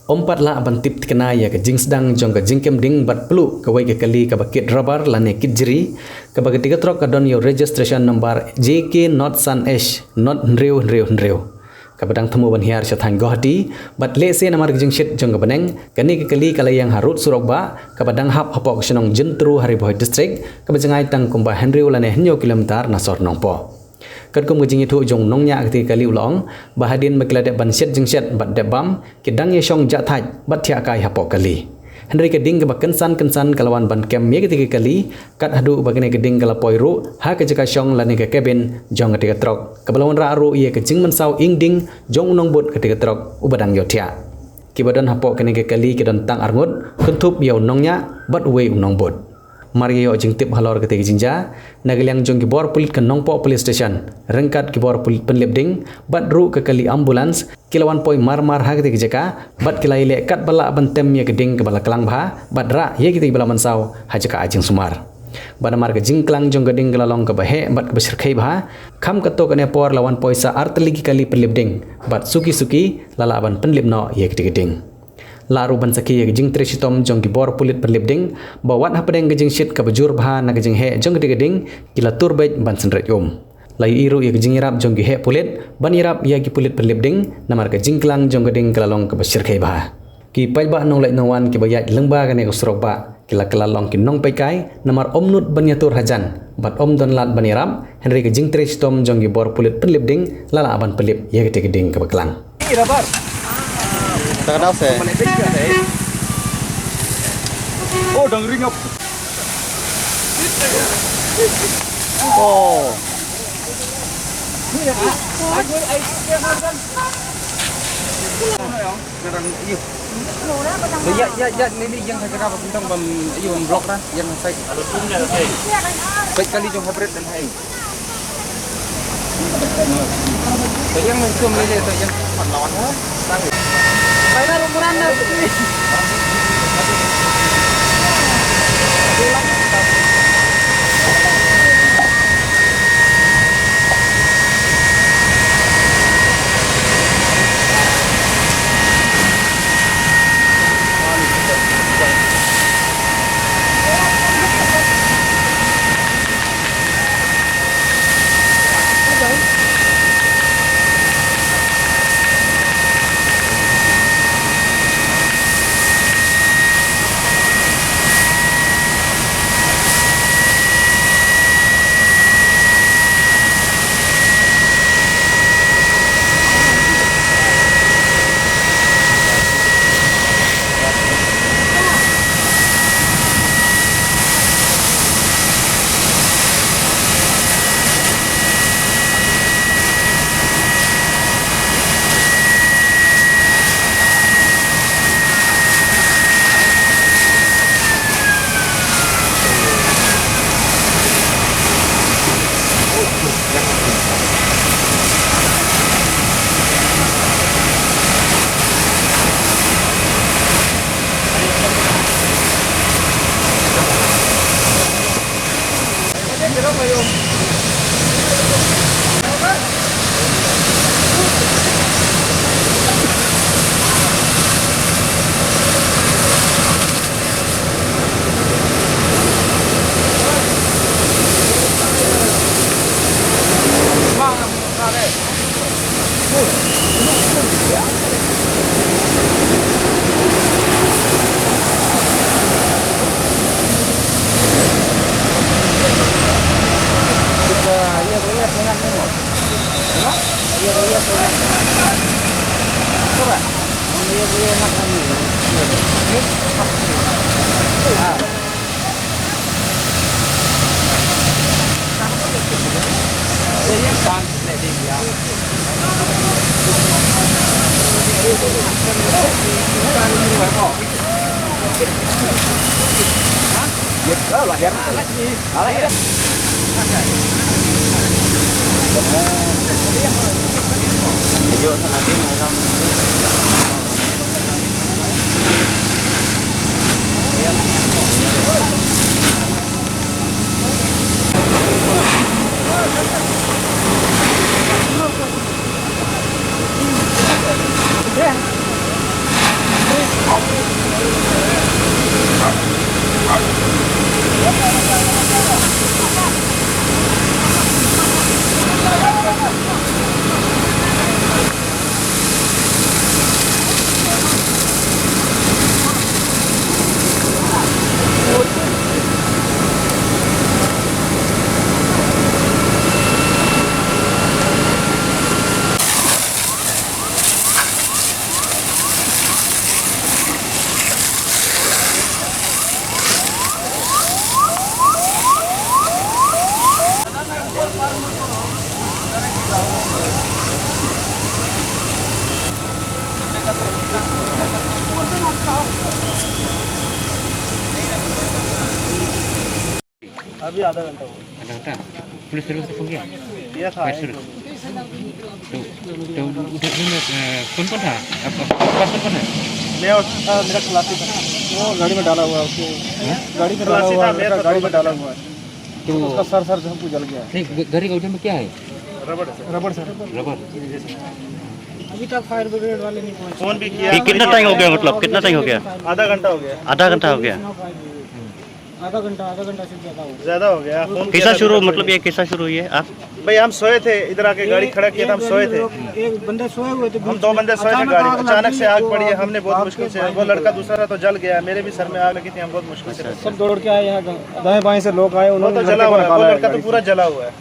Ompat la aban tip tikena ya ke jing sedang jong ke jingkem ding bat pelu ke wai ke kali ke bakit rubber lane kit jiri ke bagi tiga trok kadon your registration number JK not sun ash not nreu ke badang temu ban hiar syatan gohdi bat le se namar ke jing shit jong ke beneng kani ke kali kala yang harut surok ba ke badang hap hapok senong jentru Hariboy district ke bajangai tang kumba henreu lane henyo kilometer nasor nongpo kat kum jing itu jong nongnya ketika kali ulong bahadin meklade ban set jing set bat debam kidang ye shong jathaj bat thia kai hapok kali Henry keding ke kensan kalawan ban kem ye ketika kali kat hadu bagane keding kala poiru ha ke jaka shong lani ke cabin jong ketika trok kebalawan ra aru ye ke jing mensau ingding jong nong bot ketika trok ubadang yo thia kibadan hapok kene ke kali kidan tang arngut kentup yo nongnya bat we nong bot Mario jing tip halor ketika jinja nagaliang jong kibor pulit ke nongpo police station rengkat kibor pulit penlipding bat ru ke kali ambulans kilawan poi mar ha ketika jaka bat kilai le kat bala bantem ye geding ke bala kelang bha bat ra ye ketika bala mansau ha jaka ajing sumar bana mar ke jing klang jong geding kelalong ke bahe bat ke besirkai bha kham kato kene por lawan poisa arteligi kali penlipding bat suki lala ban penlipno ye ketika geding laru ban saki ye jing tresitom jong ki bor pulit perlipding bawat hapadeng gejing shit ka bajur bha na gejing he jong geding kila turbej ban senret lai iru ye gejing irap jong ki he pulit ban irap ye ki pulit perlipding namar ka jingklang jong geding kelalong ka basir kai bha ki pai ba nong lai nawan ki bayat lengba kane usrok ba kila kelalong ki nong pai kai namar omnut ban yatur hajan bat om don lat ban irap henry ka jing tresitom jong ki bor pulit perlipding lala aban pelip ye geding ka baklang tak kenal saya. Oh, dang ring up. Oh. Ya, ini yang saya cakap tentang blok lah, yang saya baik kali jom hybrid dan hai. Yang mencom ini itu yang lawan sangat. Bayar ukuran dah. अभी आधा घंटा हुआ। आधा घंटा पुलिस तरफ से फोन किया किया था फायर शुरू तो उधर में कौन था आपका पास कौन है मैं और मेरा खलासी था, वो गाड़ी में डाला हुआ है उसको, गाड़ी में डाला हुआ है, गाड़ी में डाला हुआ है तो उसका सर हमको जल गया। नहीं गाड़ी के उधर में क्या है रबड़ सर रबर अभी तक फायर ब्रिगेड वाले नहीं पहुंचे। फोन भी किया। कितना टाइम हो गया, मतलब कितना टाइम हो गया? आधा घंटा हो गया। आधा घंटा हो गया। आधा घंटा से ज्यादा हो गया। फोन कैसा शुरू, मतलब ये कैसा शुरू हुई है? आप भाई हम सोए थे, इधर आके गाड़ी खड़ा किया था, हम सोए थे, एक बंदे सोए हुए थे, हम 2 बंदे सोए थे गाड़ी, अचानक से आग पड़ी है, हमने बहुत मुश्किल से, वो लड़का दूसरा तो जल गया, मेरे भी सर में आग लगी थी, हम बहुत मुश्किल से सब दौड़ के आए यहाँ, दाएं बाएं से लोग आए, वो उन्होंने तो जला हुआ है, वो लड़का तो पूरा जला हुआ है।